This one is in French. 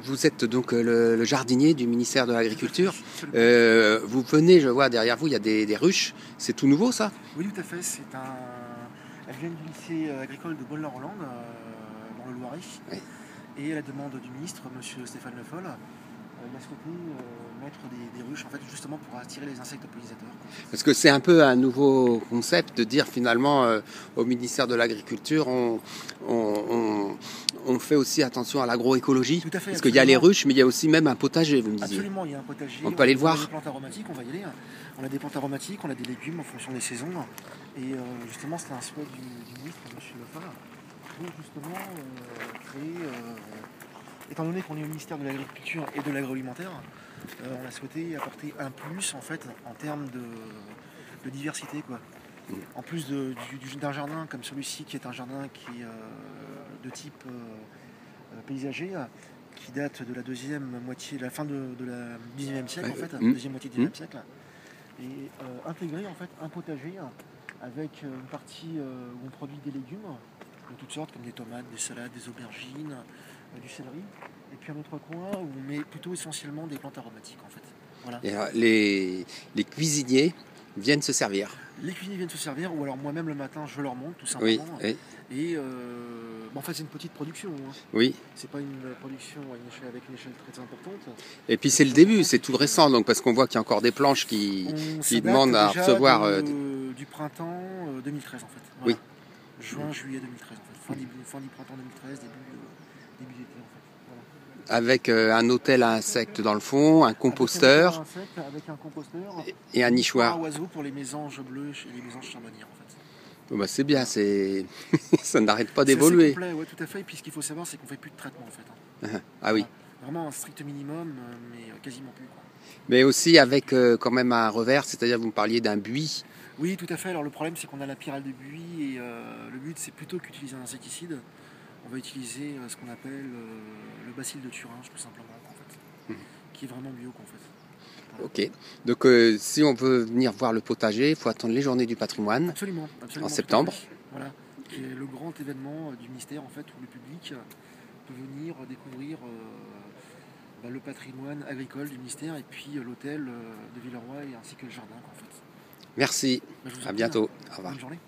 Vous êtes donc le jardinier du ministère de l'Agriculture. Absolument. Vous venez, je vois derrière vous, il y a des ruches. C'est tout nouveau ça? Oui, tout à fait. Elle vient du lycée agricole de Bollard-Hollande, dans le Loiret. Oui. Et à la demande du ministre, monsieur Stéphane Le Foll, il a souhaité mettre des ruches, en fait, justement pour attirer les insectes pollinisateurs. Parce que c'est un peu un nouveau concept de dire finalement au ministère de l'Agriculture, on fait aussi attention à l'agroécologie. Tout à fait. Parce qu'il y a les ruches, mais il y a aussi même un potager, vous me disiez. Absolument, il y a un potager. On peut aller le voir. On a des plantes aromatiques, on va y aller. On a des plantes aromatiques, on a des légumes en fonction des saisons. Et justement, c'était un souhait du ministre, monsieur Le Foll, pour justement créer, étant donné qu'on est au ministère de l'Agriculture et de l'Agroalimentaire, on a souhaité apporter un plus en fait en termes de diversité, quoi. En plus d'un jardin comme celui-ci, qui est un jardin qui est de type paysager, qui date de la deuxième moitié, de la fin de la 19e siècle, en fait, deuxième moitié du 19e siècle, et intégrer en fait un potager avec une partie où on produit des légumes de toutes sortes, comme des tomates, des salades, des aubergines, du céleri, et puis un autre coin où on met plutôt essentiellement des plantes aromatiques, en fait. Voilà. Et alors, les cuisiniers viennent se servir. Les cuisiniers viennent se servir, ou alors moi-même le matin je leur monte tout simplement. Oui. Et en fait c'est une petite production. Hein. Oui. C'est pas une production avec une échelle très importante. Et puis c'est le début, c'est tout récent, donc parce qu'on voit qu'il y a encore des planches qui demandent à recevoir. Du printemps 2013 en fait. Voilà. Oui. Juin, juillet 2013 en fait. Fin du printemps 2013, début d'été en fait. Voilà. Avec un hôtel à insectes dans le fond, un composteur, avec un composteur et un nichoir. Un oiseau pour les mésanges bleus et les mésanges charbonnières en fait. Bon bah c'est bien, ça n'arrête pas d'évoluer. C'est complet, ouais, tout à fait. Et puis ce qu'il faut savoir, c'est qu'on fait plus de traitement en fait. Hein. Ah oui. Vraiment un strict minimum, mais quasiment plus. Quoi. Mais aussi avec quand même un revers, c'est-à-dire vous me parliez d'un buis. Oui, tout à fait. Alors le problème, c'est qu'on a la pyrale de buis et le but, c'est plutôt qu'utiliser un insecticide, on va utiliser ce qu'on appelle le bacille de Thuringe, tout simplement, en fait, qui est vraiment bio, en fait. Voilà. Ok. Donc si on veut venir voir le potager, il faut attendre les journées du patrimoine. Absolument, en septembre. Voilà, qui est le grand événement du ministère, en fait, où le public peut venir découvrir le patrimoine agricole du ministère et puis l'hôtel de Villeroy ainsi que le jardin, en fait. Merci. À bientôt. Au revoir. Bonne journée.